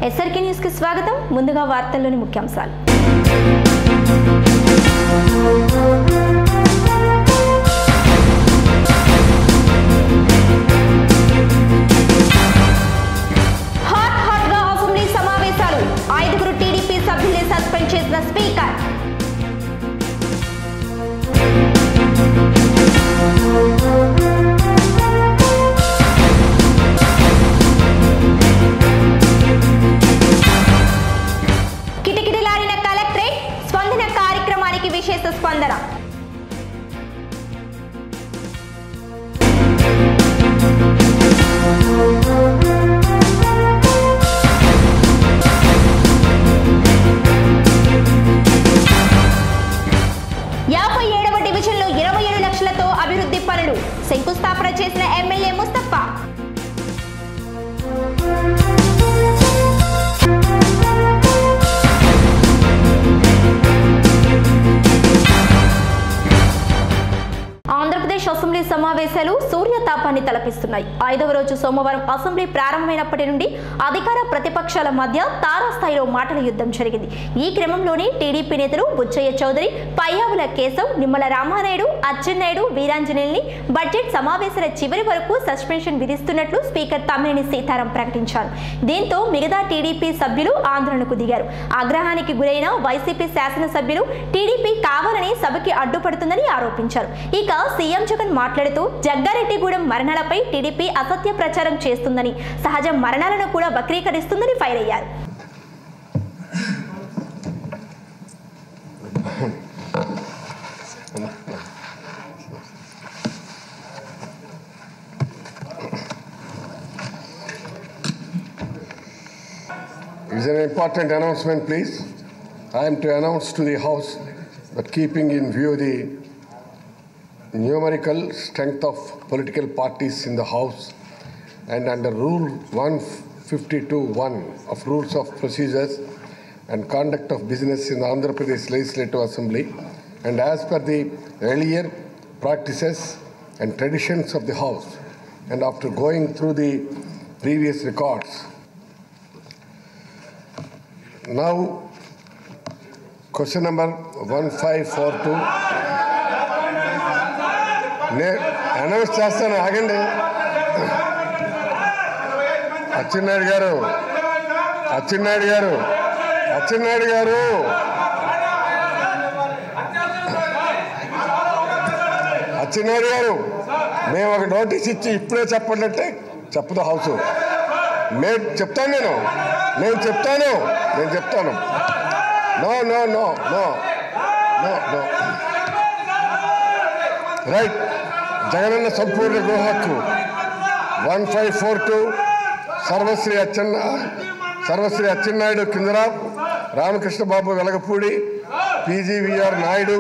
SRK news కి స్వాగతం. ముందుగా వార్తల్లోని ముఖ్యాంశాలు. హాట్ గా అసెంబ్లీ సమావేశాలు. 5 టీడీపీ సభ్యుల్ని సస్పెండ్ చేసిన స్పీకర్. కిటకిటలాడిన కలెక్టరేట్, స్పందన కార్యక్రమానికి విశేష స్పందన. డివిజన్లో 27 లక్షలతో అభివృద్ధి పనులు. శంకుస్థాపన చేసిన ఎమ్మెల్యే ముస్తఫా. ఆంధ్రప్రదేశ్ అసెంబ్లీ సమావేశాలు సూర్యతాపాన్ని తలపిస్తున్నాయి. 5వ రోజు సోమవారం అసెంబ్లీ ప్రారంభమైనప్పటి నుండి అధికార ప్రతిపక్షాల మధ్య తారాస్థాయిలో మాటల యుద్ధం జరిగింది. ఈ క్రమంలోనే టీడీపీ నేతలు బుచ్చయ్య చౌదరి, పయ్యావుల కేశవ్, నిమ్మల రామానాయుడు, అచ్చెన్నాయుడు, వీరాంజనేయుల్ని బడ్జెట్ సమావేశాల చివరి వరకు సస్పెన్షన్ విధిస్తున్నట్లు స్పీకర్ తమ్మినేని సీతారాం ప్రకటించారు. దీంతో మిగతా టీడీపీ సభ్యులు ఆందోళనకు దిగారు. ఆగ్రహానికి గురైన వైసీపీ శాసనసభ్యులు టీడీపీ కావాలని సభకి అడ్డుపడుతుందని ఆరోపించారు. ఇక సీఎం జగన్ మాట్లాడుతూ జగ్గారెడ్డిగూడెం మరణాలపై టీడీపీ అసత్య ప్రచారం చేస్తుందని, సహజ మరణాలను కూడా వక్రీకరిస్తుందని ఫైర్ అయ్యారు. It is an important announcement, please. I am to announce to the House that keeping in view the numerical strength of political parties in the House and under Rule 152(1) of Rules of Procedures and Conduct of Business in the Andhra Pradesh Legislative Assembly, and as per the earlier practices and traditions of the House, and after going through the previous records, now question number 1542 announce చేస్తాను. ఆగండి. అచ్చెన్నాయుడు గారు మేము ఒక notice ఇచ్చి ఇప్పుడే చెప్పండి చెప్పదు house. నేను చెప్తాను no no no no no no right. Jagananna సంపూర్ణ గృహ హక్కు 1542 Sarvashri Atchannaidu Kinjarapu, Ramakrishna Babu Velagapudi, PGVR Naidu,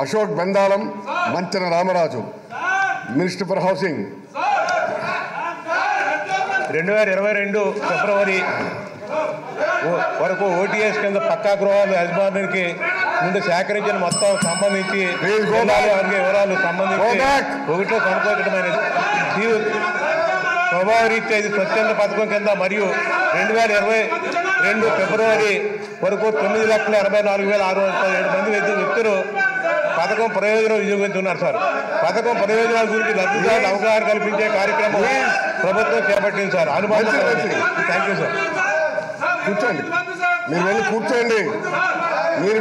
Ashok Bendalam, Manchana Ramaraju. Minister for housing. 2022 ఫిబ్రవరి వరకు ఓటీఎస్ కింద పక్కా గృహాలు యజమానికి ముందు సేకరించిన మొత్తం సంబంధించి వివరాలు సంబంధించి ఒకటిలో కనుకోవటమైనది. స్వభావరీత్యా ఇది స్వచ్ఛంద పథకం కింద మరియు 2022 ఫిబ్రవరి వరకు 9,84,617 మంది వ్యక్తులు పథకం ప్రయోజనం వినియోగించున్నారు. సార్, పథకం ప్రయోజనాల గురించి లబ్ధిదారులు అవగాహన కల్పించే కార్యక్రమం ప్రభుత్వం చేపట్టింది. సార్, అనుభవం. Thank you sir. కూర్చోండి. మీరు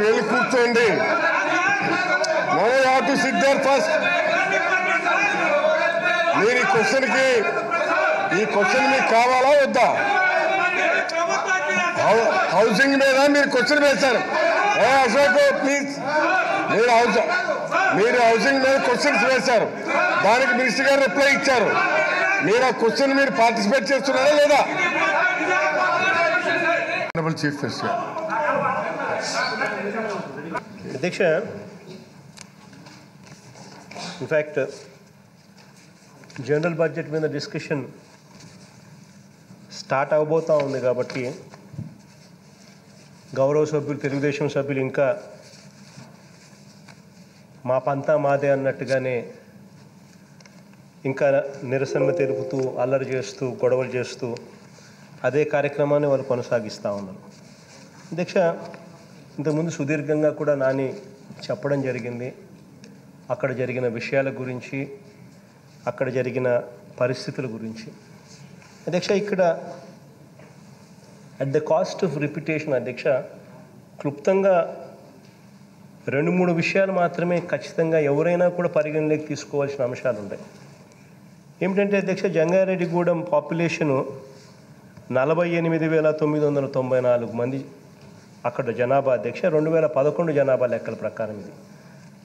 వెళ్ళి కూర్చోండి. No you have to sit there first. మీరు ఈ క్వశ్చన్ మీకు కావాలా వద్దా? హౌసింగ్ మీద మీరు క్వశ్చన్ వేశారు. అశోక్ ప్లీజ్, మీరు హౌసింగ్ మీద క్వశ్చన్స్ వేశారు. దానికి మినిస్టర్ గారు రిప్లై ఇచ్చారు. మీరు ఆ క్వశ్చన్ మీరు పార్టిసిపేట్ చేస్తున్నారా లేదా? Chief minister. అధ్యక్ష, ఇన్ఫ్యాక్ట్ జనరల్ బడ్జెట్ మీద డిస్కషన్ స్టార్ట్ అవబోతూ ఉంది కాబట్టి గౌరవ సభ్యులు, తెలుగుదేశం సభ్యులు ఇంకా మా పంతా మాదే అన్నట్టుగానే ఇంకా నిరసన తెలుపుతూ, అల్లరి చేస్తూ, గొడవలు చేస్తూ అదే కార్యక్రమాన్ని వాళ్ళు కొనసాగిస్తూ ఉన్నారు. అధ్యక్ష, ఇంతకుముందు సుదీర్ఘంగా కూడా నాని చెప్పడం జరిగింది. అక్కడ జరిగిన విషయాల గురించి, అక్కడ జరిగిన పరిస్థితుల గురించి. అధ్యక్ష, ఇక్కడ at the cost of repetition అధ్యక్ష, క్లుప్తంగా 2-3 విషయాలు మాత్రమే ఖచ్చితంగా ఎవరైనా కూడా పరిగణలోకి తీసుకోవాల్సిన అంశాలు ఉన్నాయి. ఏమిటంటే అధ్యక్ష, జంగారెడ్డిగూడెం పాపులేషను 48,994 మంది అక్కడ జనాభా అధ్యక్ష. 2011 జనాభా లెక్కల ప్రకారం ఇది.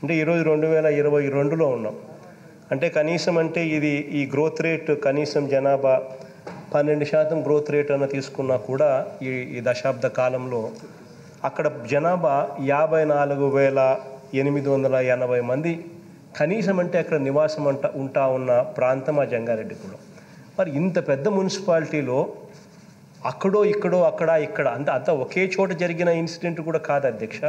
అంటే ఈరోజు 2022లో ఉన్నాం. అంటే కనీసం అంటే ఇది ఈ గ్రోత్ రేట్ కనీసం జనాభా 12% గ్రోత్ రేట్ అన్న తీసుకున్నా కూడా ఈ దశాబ్ద కాలంలో అక్కడ జనాభా 54,880 మంది కనీసం అంటే అక్కడ నివాసం ఉంటా ఉన్న ప్రాంతం ఆ జంగారెడ్డిగూడెం. మరి ఇంత పెద్ద మున్సిపాలిటీలో అక్కడో ఇక్కడో ఇక్కడ అంతా ఒకే చోట జరిగిన ఇన్సిడెంట్ కూడా కాదు అధ్యక్ష.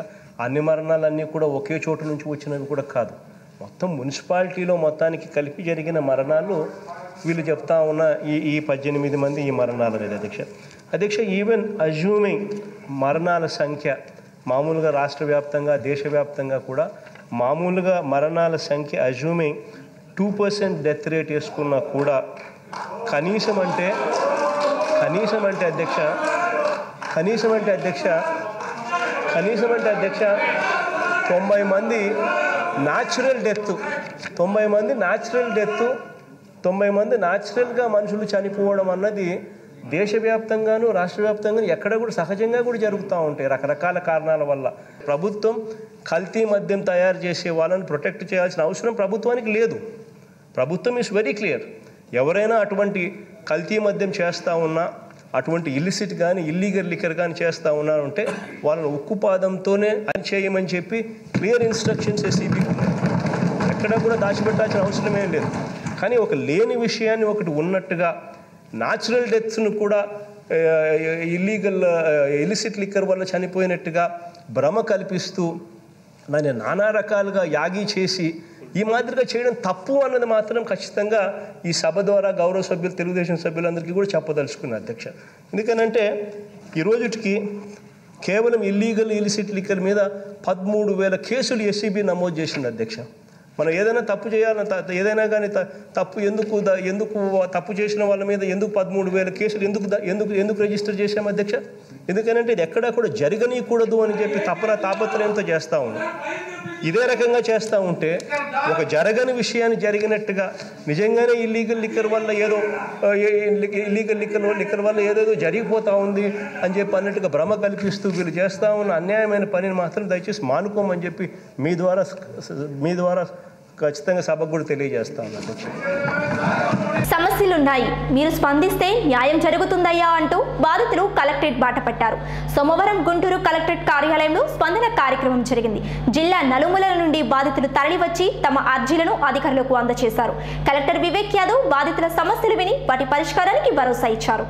అన్ని మరణాలన్నీ కూడా ఒకే చోటు నుంచి వచ్చినవి కూడా కాదు. మొత్తం మున్సిపాలిటీలో మొత్తానికి కలిపి జరిగిన మరణాలు వీళ్ళు చెప్తా ఉన్న ఈ 18 మంది ఈ మరణాలు అనేది అధ్యక్ష. ఈవెన్ అజ్యూమింగ్ మరణాల సంఖ్య మామూలుగా రాష్ట్ర వ్యాప్తంగా దేశవ్యాప్తంగా కూడా మామూలుగా మరణాల సంఖ్య అజ్యూమింగ్ 2% డెత్ రేట్ వేసుకున్నా కూడా కనీసం అంటే అధ్యక్ష 90 మంది న్యాచురల్ డెత్, 90 మంది న్యాచురల్గా మనుషులు చనిపోవడం అన్నది దేశవ్యాప్తంగాను రాష్ట్ర వ్యాప్తంగాను ఎక్కడ కూడా సహజంగా కూడా జరుగుతూ ఉంటాయి రకరకాల కారణాల వల్ల. ప్రభుత్వం కల్తీ మద్యం తయారు చేసే వాళ్ళని ప్రొటెక్ట్ చేయాల్సిన అవసరం ప్రభుత్వానికి లేదు. ప్రభుత్వం ఈజ్ వెరీ క్లియర్. ఎవరైనా అటువంటి కల్తీ మద్యం చేస్తూ ఉన్నా, అటువంటి ఇల్లిసిట్ కానీ ఇల్లీగల్ లిక్కర్ కానీ చేస్తూ ఉన్నారంటే వాళ్ళని ఉక్కుపాదంతోనే అని చేయమని చెప్పి క్లియర్ ఇన్స్ట్రక్షన్స్ ఎస్సీబీకి ఉన్నాయి. ఎక్కడా కూడా దాచిపెట్టాల్సిన అవసరమే లేదు. కానీ ఒక లేని విషయాన్ని ఒకటి ఉన్నట్టుగా న్యాచురల్ డెత్స్ను కూడా ఇల్లిసిట్ లిక్కర్ వల్ల చనిపోయినట్టుగా భ్రమ కల్పిస్తూ దాన్ని నానా రకాలుగా యాగి చేసి ఈ మాదిరిగా చేయడం తప్పు అన్నది మాత్రం ఖచ్చితంగా ఈ సభ ద్వారా గౌరవ సభ్యులు తెలుగుదేశం సభ్యులందరికీ కూడా చెప్పదలుచుకున్నారు అధ్యక్ష. ఎందుకనంటే ఈ రోజుకి కేవలం ఇల్లిసిట్ లిక్కర్ మీద 13,000 కేసులు ఎస్సీబీ నమోదు చేసింది అధ్యక్ష. మనం ఏదైనా తప్పు చేయాలని ఏదైనా కానీ తప్పు ఎందుకు తప్పు చేసిన వాళ్ళ మీద ఎందుకు 13,000 కేసులు ఎందుకు రిజిస్టర్ చేశాము అధ్యక్ష? ఎందుకనంటే ఇది ఎక్కడా కూడా జరగనీయకూడదు అని చెప్పి తాపత్రయంతో చేస్తూ ఉన్నాం. ఇదే రకంగా చేస్తూ ఉంటే ఒక జరగని విషయాన్ని జరిగినట్టుగా నిజంగానే ఇల్లీగల్ లిక్కర్ వల్ల ఏదేదో జరిగిపోతూ ఉంది అని చెప్పి అన్నట్టుగా భ్రమ కల్పిస్తూ వీళ్ళు చేస్తూ ఉన్న అన్యాయమైన పనిని మాత్రం దయచేసి మానుకోమని చెప్పి మీ ద్వారా ఖచ్చితంగా సభకు కూడా తెలియజేస్తా ఉన్నాను. సమస్యలున్నాయి, మీరు స్పందిస్తే న్యాయం జరుగుతుందయ్యా అంటూ బాధితులు కలెక్టరేట్ బాట పట్టారు. సోమవారం గుంటూరు కలెక్టరేట్ కార్యాలయంలో స్పందన కార్యక్రమం జరిగింది. జిల్లా నలుమూలల నుండి బాధితులు తరలివచ్చి తమ అర్జీలను అధికారులకు అందజేశారు. కలెక్టర్ వివేక్ యాదవ్ బాధితుల సమస్యలు విని వాటి పరిష్కారానికి భరోసా ఇచ్చారు.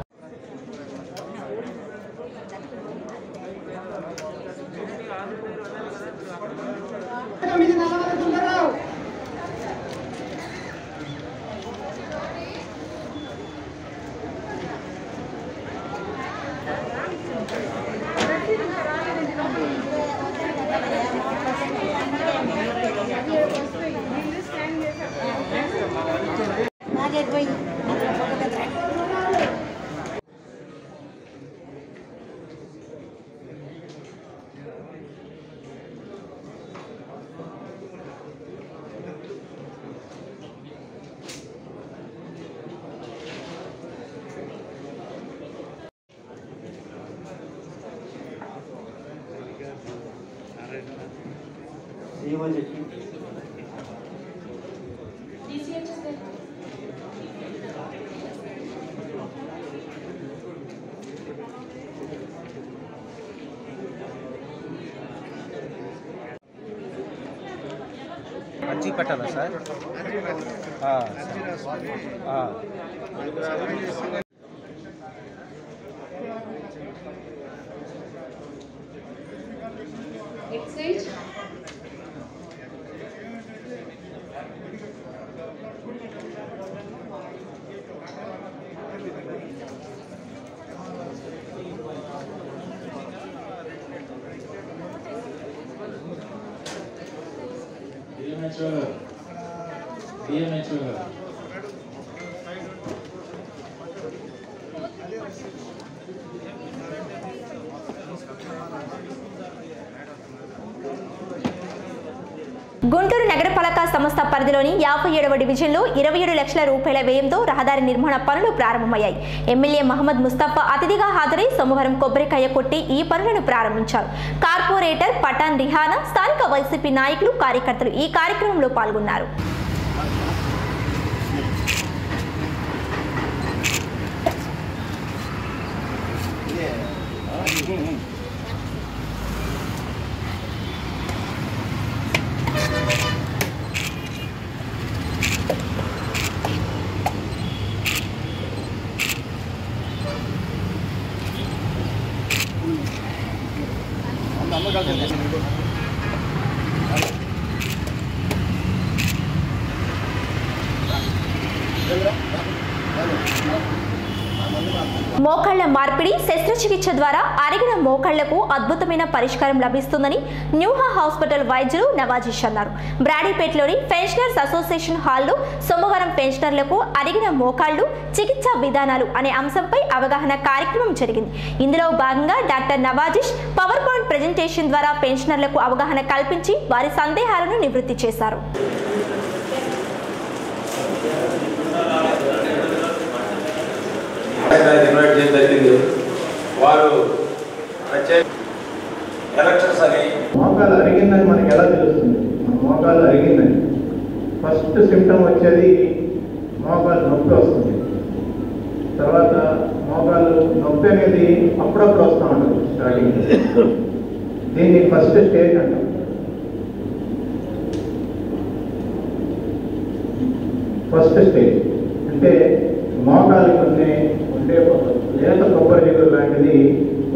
अर्जी పెట్టాలా సార్? డిఎంహెచ్ఓ గారు గుంటూరు నగరపాలక సంస్థ పరిధిలోని 57వ డివిజన్లో 27 లక్షల రూపాయల వ్యయంతో రహదారి నిర్మాణ పనులు ప్రారంభమయ్యాయి. ఎమ్మెల్యే మహమ్మద్ ముస్తఫా అతిథిగా హాజరై సోమవారం కొబ్బరికాయ కొట్టి ఈ పనులను ప్రారంభించారు. కార్పొరేటర్ పఠాన్ రిహానా, స్థానిక వైసీపీ నాయకులు, కార్యకర్తలు ఈ కార్యక్రమంలో పాల్గొన్నారు. మోకాళ్ల మార్పిడి శస్త్రచికిత్స ద్వారా అరిగిన మోకాళ్లకు అద్భుతమైన పరిష్కారం లభిస్తుందని న్యూహా హాస్పిటల్ వైద్యులు నవాజీష్ అన్నారు. బ్రాడీపేటలోని పెన్షనర్స్ అసోసియేషన్ హాల్లో సోమవారం పెన్షనర్లకు అరిగిన మోకాళ్లు చికిత్సా విధానాలు అనే అంశంపై అవగాహన కార్యక్రమం జరిగింది. ఇందులో భాగంగా డాక్టర్ నవాజీష్ పవర్ పాయింట్ ప్రెజెంటేషన్ ద్వారా పెన్షనర్లకు అవగాహన కల్పించి వారి సందేహాలను నివృత్తి చేశారు. ఇన్వైట్ చేయడం జరిగింది. వారు ఎలక్షన్స్ అని మోకాలు అరిగిందని మనకి ఎలా తెలుస్తుంది? మన మోకాలు అరిగిందని ఫస్ట్ సిమ్టమ్ వచ్చేది మోకాలు నొప్పి వస్తుంది. తర్వాత మోకాలు నొప్పి అనేది అప్పుడప్పుడు వస్తూ ఉంటుంది స్టార్టింగ్. దీన్ని ఫస్ట్ స్టేజ్ అంటాం. ఫస్ట్ స్టేజ్ అంటే మోకాలు కొన్ని ఉండే లేత కొబ్బరి జిగురు లాంటిది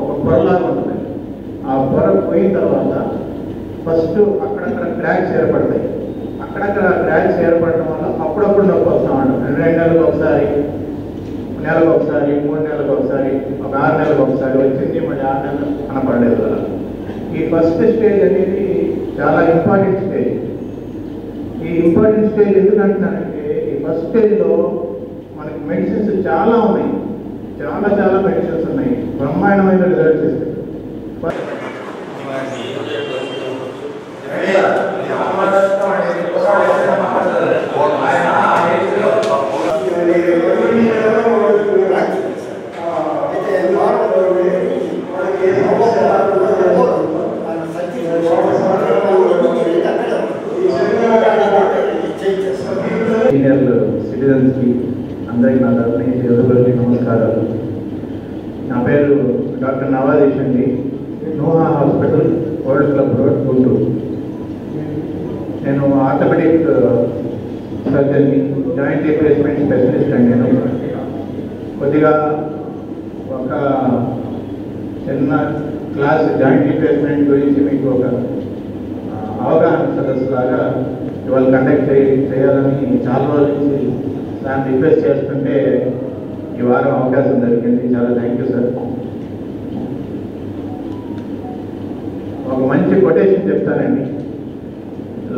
ఒక పొరలాగా ఉంటుంది. ఆ పొర పోయిన తర్వాత ఫస్ట్ అక్కడక్కడ క్రాక్స్ ఏర్పడతాయి. అక్కడక్కడ క్రాక్స్ ఏర్పడటం వల్ల అప్పుడప్పుడు నొప్పి వస్తూ ఉంటుంది. 2 నెలలకు ఒకసారి, నెలకు ఒకసారి, 3 నెలలకు ఒకసారి, ఒక 6 నెలలకు ఒకసారి వచ్చింది, మళ్ళీ 6 నెలలు కనపడలేదు కదా. ఈ ఫస్ట్ స్టేజ్ అనేది చాలా ఇంపార్టెంట్ స్టేజ్. ఈ ఇంపార్టెంట్ స్టేజ్ ఎందుకంటున్నానంటే ఈ ఫస్ట్ స్టేజ్లో మనకి మెడిసిన్స్ చాలా ఉన్నాయి, చాలా మెడిసిన్స్ ఉన్నాయి, బ్రహ్మాండమైన రిజల్ట్స్ ఇస్తాయి. సీనియర్ సిటిజన్స్కి అందరికీ నా తరఫున ఎదుగుదలకి నమస్కారాలు. నా పేరు డాక్టర్ నవాజీష్ అండి. Nooha hospital, world club road, Guntur. నేను ఆర్థోపెడిక్ సర్జన్ని, జాయింట్ రీప్లేస్మెంట్ స్పెషలిస్ట్ అండి. నేను కొద్దిగా ఒక చిన్న క్లాస్ జాయింట్ రీప్లేస్మెంట్ గురించి మీకు ఒక అవగాహన సదస్సు లాగా ఇవాళ కండక్ట్ చేయాలని చాలా రోజుల నుంచి దాన్ని రిక్వెస్ట్ చేస్తుంటే ఈ వారం అవకాశం దొరికింది. చాలా థ్యాంక్ యూ సార్. ఒక మంచి కొటేషన్ చెప్తానండి.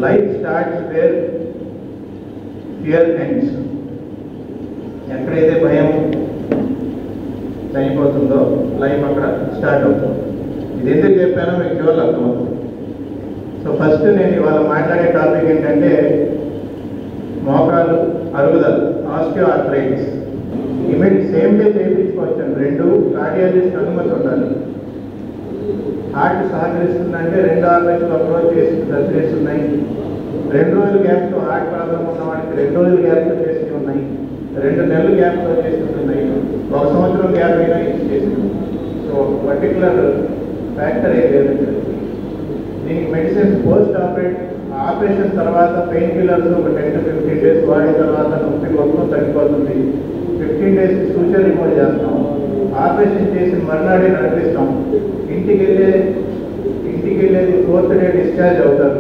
Life starts where fear ends. ఎక్కడైతే భయం చనిపోతుందో లైఫ్ అక్కడ స్టార్ట్ అవుతుంది. ఇది ఎందుకు చెప్పానో మీకు చివరిలో అర్థమవుతుంది. సో ఫస్ట్ నేను ఇవాళ మాట్లాడే టాపిక్ ఏంటంటే మోకాలు అరుగుదల, ఆస్టియోఆర్థరైటిస్. సేమ్ డే చేయించుకోవచ్చండి. 2 కార్డియాలజిస్ట్ అనుమతి ఉండాలి. హార్ట్ సహకరిస్తుందంటే 2 ఆపరేషన్లు అప్రోచ్ చేసి సర్జరీస్ ఉన్నాయి. 2 రోజుల గ్యాప్తో హార్ట్ ప్రాబ్లం ఉన్న వాడికి 2 రోజుల గ్యాప్తో చేసి ఉన్నాయి. 2 నెలల గ్యాప్తో చేసి ఉన్నాయి. 1 సంవత్సరం గ్యాప్ అయినా ఇది చేసి. సో ఒక పర్టికులర్ ఫ్యాక్టర్ ఏం లేదండి. దీనికి మెడిసిన్స్ పోస్ట్ ఆపరేషన్ తర్వాత పెయిన్ కిల్లర్స్ ఒక 10 to 15 days వాడిన తర్వాత నొప్పి మొత్తం తగ్గిపోతుంది. 15 days సూచర్ రిమూవ్ చేస్తాం. ఆపరేషన్ చేసి మర్నాడే నడిపిస్తాం. ఇంటికి వెళ్ళేది 4th day డిశ్చార్జ్ అవుతారు.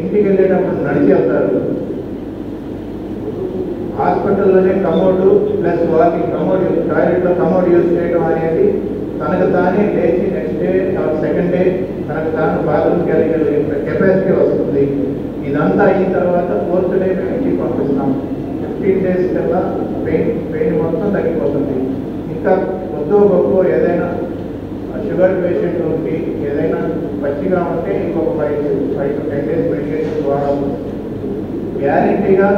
ఇంటికి వెళ్ళేటప్పుడు నడిచి వెళ్తారు. హాస్పిటల్లోనే కమోడ్ ప్లస్ వాకింగ్, టాయిలెట్లో కమోడ్ యూజ్ చేయడం అనేది తనకు తానే లేచి నెక్స్ట్ డే సెకండ్ డే తనకు తాను బాత్రూమ్కి వెళ్ళగలిగే కెపాసిటీ వస్తుంది. ఇదంతా అయిన తర్వాత కూడా పెయిన్ మొత్తం తగ్గిపోతుంది. ఇంకా కొద్దో గొప్ప ఏదైనా షుగర్ పేషెంట్ ఉండి ఏదైనా పచ్చిగా ఉంటే ఇంకొక 5 to 10 days మెడికేషన్స్ వాడాలి. గ్యారెంటీగా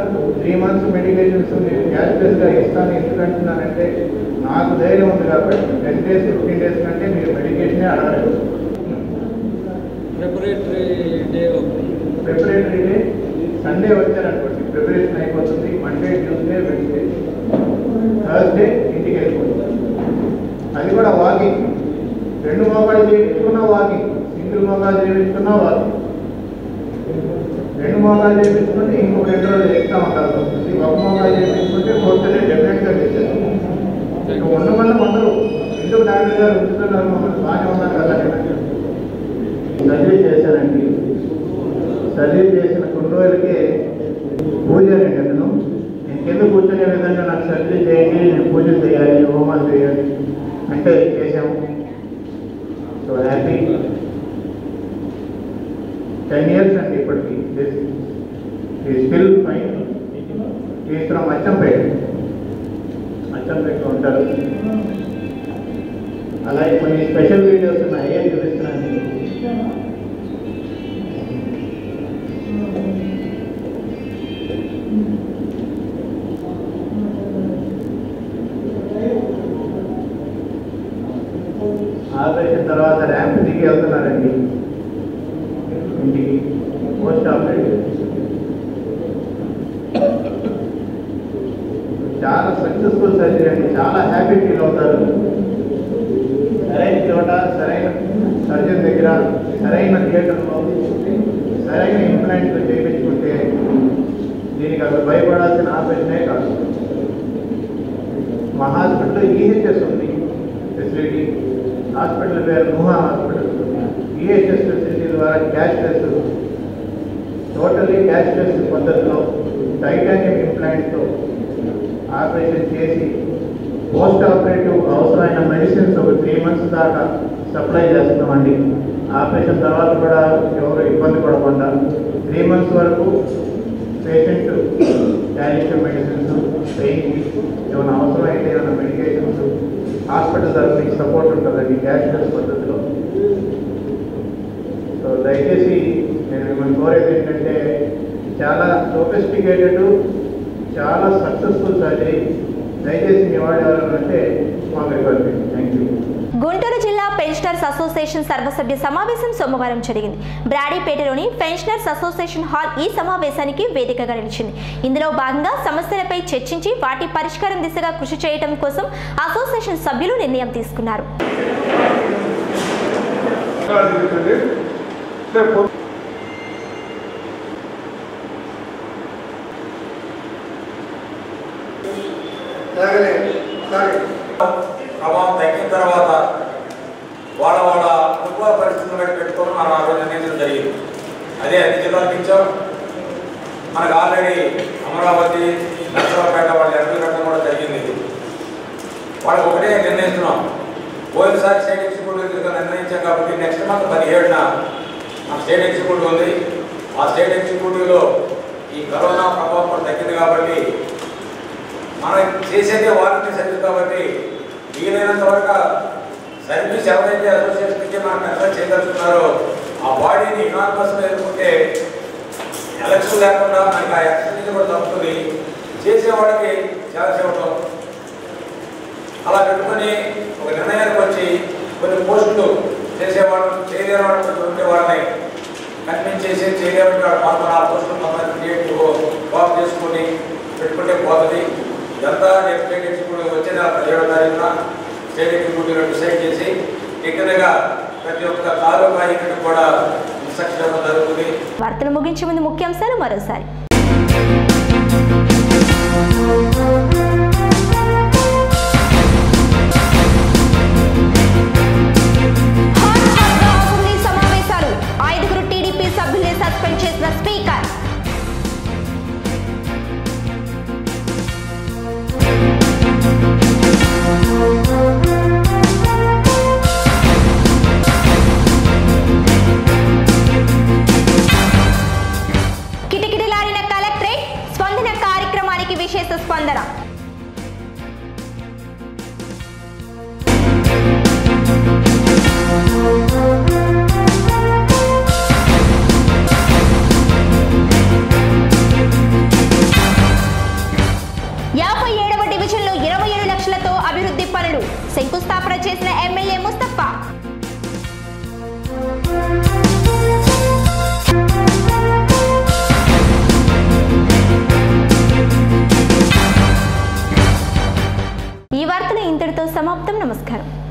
3 months మెడికేషన్స్ నేను క్యాష్లెస్గా ఇస్తాను. ఎందుకంటున్నానంటే నాకు ధైర్యం ఉంది కాబట్టి 10 days 15 days కంటే మీరు మెడికేషనే అడగలేదు. ప్రిపరేటరీ డే సండే వచ్చారనుకోండి, ప్రిపరేషన్ అయిపోతుంది. మండే, ట్యూస్డే, వెన్స్డే, థర్స్డే ఇంటికి వెళ్ళిపోతుంది. అది కూడా వాకింగ్. 2 మోకాలు చేయించుకున్నా వాకింగ్, సింగిల్ మోకాలు చేయించుకున్నా వాకింగ్. 2 మోకాలు చేయించుకుంటే ఇంకొక 2 రోజులు ఎక్స్ట్రా ఉండాల్సి వస్తుంది. 1 మోకాలు చేయించుకుంటే 4th డే డెఫినెట్గా చేసేది. ఇక ఉండమన్నా ఉండరు. ఎందుకు డాక్టర్ గారు ఉంచుతున్నారు మమ్మల్ని? బాగానే ఉన్నారు కదా. సర్జరీ చేశానండి. సర్జరీ చేసిన కొన్ని రోజులకే పూజారండి అతను. నేను కింద కూర్చునే విధంగా నాకు సర్జరీ చేయండి, నేను పూజలు చేయాలి, హోమాలు చేయాలి అంటే చేశాము. So happy. 10 years అండి ఇప్పటికి. Still fine. ఈజ్ ఫ్రమ్ అచ్చంపేటలో ఉంటారు. అలాగే కొన్ని స్పెషల్ వీడియోస్ ఉన్నాయి, ఏం చూపిస్తున్నాను. ఆపరేషన్ తర్వాత ర్యాంప్ దిగి వెళ్తున్నారండి ఇంటికి. పోస్ట్ ఆపరేషన్ చాలా సక్సెస్ఫుల్ సర్జరీ అండి. చాలా హ్యాపీ ఫీల్ అవుతారు. సరైన చోట, సరైన సర్జన్ దగ్గర, సరైన థియేటర్లో, సరైన ఇంప్లాంట్తో చేయించుకుంటే దీనికి అసలు భయపడాల్సిన ఆపరేషనే కాదు. మా హాస్పిటల్లో ఈహెచ్ఎస్ ఉంది ఫెసిలిటీ. హాస్పిటల్ పేరు నుహా హాస్పిటల్. ఈహెచ్ఎస్ ఫెసిలిటీ ద్వారా క్యాష్లెస్, టోటల్లీ క్యాష్లెస్ పద్ధతిలో టైటానియం ఇంప్లాంట్తో ఆపరేషన్ చేసి పోస్ట్ ఆపరేటివ్ అవసరమైన మెడిసిన్స్ ఒక 3 months దాకా సప్లై చేస్తున్నామండి. ఆపరేషన్ తర్వాత కూడా ఎవరు ఇబ్బంది పడకుండా 3 months వరకు పేషెంట్ కాల్షియం మెడిసిన్స్, పెయిన్ ఏమైనా అవసరమైతే ఏమైనా మెడికేషన్స్ హాస్పిటల్ తరఫున సపోర్ట్ ఉంటుందండి క్యాష్లెస్ పద్ధతిలో. సో దయచేసి నేను మిమ్మల్ని కోరేది ఏంటంటే చాలా సోఫిస్టికేటెడ్, చాలా సక్సెస్ఫుల్ సర్జరీ. దయచేసి మీ వాడు ఎవరంటే మాకు రిక్వెస్ట్. Thank you. గుంటూరు జిల్లా పెన్షనర్స్ అసోసియేషన్ సర్వసభ్య సమావేశం సోమవారం జరిగింది. బ్రాడీపేటలోని పెన్షనర్స్ అసోసియేషన్ హాల్ ఈ సమావేశానికి వేదికగా నిలిచింది. ఇందులో భాగంగా సమస్యలపై చర్చించి వాటి పరిష్కారం దిశగా కృషి చేయడం కోసం అసోసియేషన్ సభ్యులు నిర్ణయం తీసుకున్నారు. ప్రభావం తగ్గిన తర్వాత వాళ్ళ కుటుంబ పరిస్థితులను బట్టి పెట్టుకొని మనం ఆ రోజు నిర్ణయించడం జరిగింది. అదే అన్ని జిల్లాలకు ఇచ్చాం. మనకు ఆల్రెడీ అమరావతి, నర్సరావుపేట వాళ్ళు ఎంపీ పెట్టడం కూడా జరిగింది. వాళ్ళకి ఒకటే నిర్ణయిస్తున్నాం. పోయినసారి స్టేట్ ఎగ్జిక్యూటివ్ నిర్ణయించాం కాబట్టి నెక్స్ట్ మంత్ 17న మన స్టేట్ ఎగ్జిక్యూటివ్ ఉంది. ఆ స్టేట్ ఎగ్జిక్యూటివ్లో ఈ కరోనా ప్రభావం కూడా తగ్గింది కాబట్టి మనం చేసేదే వారంటీ సర్వీస్ కాబట్టి వీలైనంత వరకు సర్వీస్ ఎవరైతే అసోసియేషన్ నుంచి మనం కన్సల్ట్ చేయదలుచుకున్నారో ఆ బాడీని ఇనార్మస్గా ఎదుర్కొంటే ఎలక్షన్ లేకుండా మనకి ఆ ఎక్స్పెండిచర్ కూడా తప్పుతుంది. చేసేవాడికి చాలా చేయటం అలా పెట్టుకొని ఒక నిర్ణయానికి వచ్చి కొన్ని పోస్టులు చేసేవాళ్ళు చేయలేని వాళ్ళు ఉండే వాళ్ళని కన్విన్స్ చేసి చేయలేమంటే వాడు మాత్రం ఆ పోస్టులు మమ్మల్ని క్రియేటివ్ బాగు చేసుకొని పెట్టుకుంటే పోతుంది. ఇదంతా రేపు స్టేట్ ఎగ్జిక్యూటివ్ వచ్చే నెల 17వ తారీఖున స్టేట్ ఎగ్జిక్యూటివ్లో డిసైడ్ చేసి టెక్నిక్గా ప్రతి ఒక్క తాలూకా యూనిట్ కూడా ఇన్స్ట్రక్షన్ ఇవ్వడం జరుగుతుంది. వార్తలు ముగించే ముందు ముఖ్యాంశాలు మరోసారి. సమావేశాలు 5 టీడీపీ సభ్యుల్ని సస్పెండ్ చేసిన స్పీకర్. కిటకిటలాడిన కలెక్టరేట్, స్పందన కార్యక్రమానికి విశేష స్పందన. సమాప్తం. నమస్కారం.